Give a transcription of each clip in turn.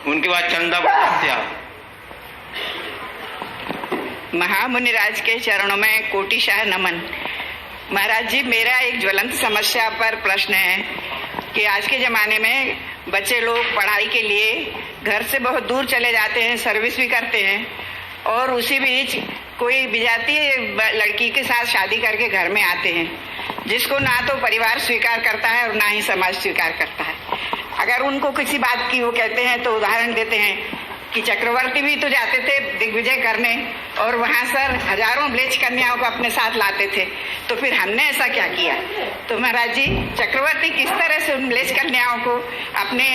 उनके बाद चंदा बढ़ात्या। महामुनिराज के चरणों में कोटिशाह नमन। महाराज जी, मेरा एक ज्वलंत समस्या पर प्रश्न है कि आज के ज़माने में बच्चे लोग पढ़ाई के लिए घर से बहुत दूर चले जाते हैं, सर्विस भी करते हैं, और उसी बीच कोई विजातीय लड़की के साथ शादी करके घर में आते हैं, जिसको ना तो परिवार स्वीकार करता है और ना ही समाज स्वीकार करता है। अगर उनको किसी बात की वो कहते हैं तो उदाहरण देते हैं कि चक्रवर्ती भी तो जाते थे दिग्विजय करने और वहाँ सर हजारों म्लेच्छ कन्याओं को अपने साथ लाते थे, तो फिर हमने ऐसा क्या किया? तो महाराज जी, चक्रवर्ती किस तरह से उन म्लेच्छ कन्याओं को अपने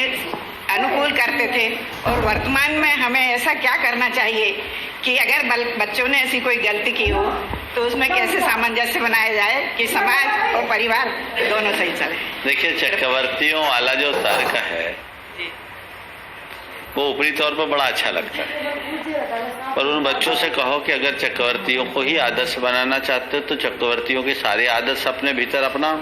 अनुकूल करते थे, और वर्तमान में हमें ऐसा क्या करना चाहिए कि अगर बच्चों ने ऐसी कोई गलती की हो तो उसमें कैसे सामंजस्य बनाया जाए कि समाज और परिवार दोनों सही चले? देखिए, चक्रवर्तियों वाला जो तर्क है वो ऊपरी तौर पर बड़ा अच्छा लगता है, पर उन बच्चों से कहो कि अगर चक्रवर्तियों को ही आदर्श बनाना चाहते हो तो चक्रवर्तियों के सारे आदर्श अपने भीतर अपनाओ।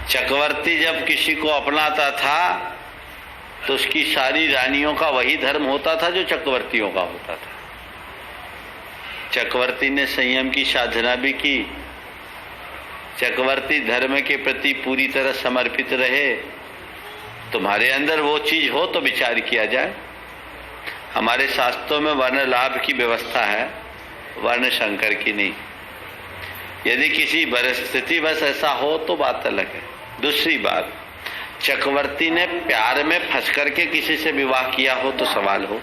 चक्रवर्ती जब किसी को अपनाता था तो उसकी सारी रानियों का वही धर्म होता था जो चक्रवर्तियों का होता था। चक्रवर्ती ने संयम की साधना भी की, चक्रवर्ती धर्म के प्रति पूरी तरह समर्पित रहे। तुम्हारे अंदर वो चीज हो तो विचार किया जाए। हमारे शास्त्रों में वर्ण लाभ की व्यवस्था है, वर्ण शंकर की नहीं। यदि किसी परिस्थिति बस ऐसा हो तो बात अलग है। दूसरी बात, चक्रवर्ती ने प्यार में फंस करके किसी से विवाह किया हो तो सवाल हो।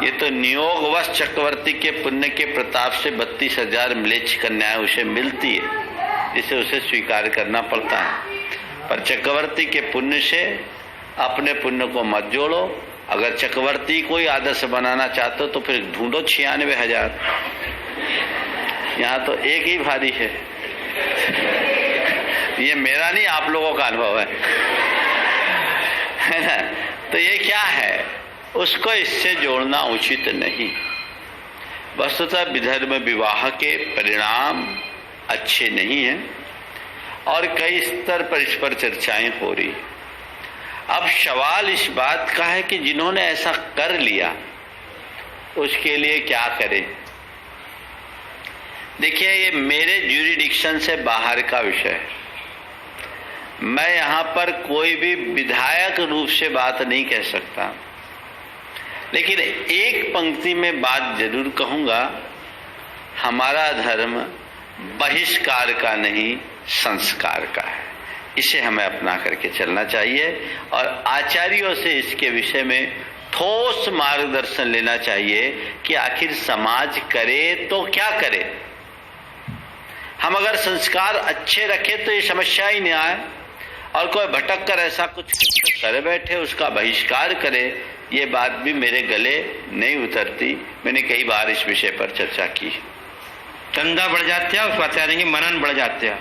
ये तो नियोगवश चक्रवर्ती के पुण्य के प्रताप से 32,000 म्लेच्छ कन्याएं उसे मिलती है, जिसे उसे स्वीकार करना पड़ता है। पर चक्रवर्ती के पुण्य से अपने पुण्य को मत जोड़ो। अगर चक्रवर्ती कोई आदर्श बनाना चाहते हो तो फिर ढूंढो 96,000। यहाँ तो एक ही भारी है। ये मेरा नहीं, आप लोगों का अनुभव है ना? तो ये क्या है, उसको इससे जोड़ना उचित नहीं। वस्तुतः विधर्म विवाह के परिणाम अच्छे नहीं हैं और कई स्तर पर इस पर चर्चाएं हो रही। अब सवाल इस बात का है कि जिन्होंने ऐसा कर लिया उसके लिए क्या करें। देखिए, ये मेरे ज्यूरिडिक्शन से बाहर का विषय है। मैं यहाँ पर कोई भी विधायक रूप से बात नहीं कह सकता, लेकिन एक पंक्ति में बात जरूर कहूँगा। हमारा धर्म बहिष्कार का नहीं, संस्कार का है। इसे हमें अपना करके चलना चाहिए और आचार्यों से इसके विषय में ठोस मार्गदर्शन लेना चाहिए कि आखिर समाज करे तो क्या करे। हम अगर संस्कार अच्छे रखें तो ये समस्या ही नहीं आए, और कोई भटक कर ऐसा कुछ कर बैठे उसका बहिष्कार करे, ये बात भी मेरे गले नहीं उतरती। मैंने कई बार इस विषय पर चर्चा की। चंदा बढ़ जात्या, उसको आचार्य मनन बढ़ जात्या।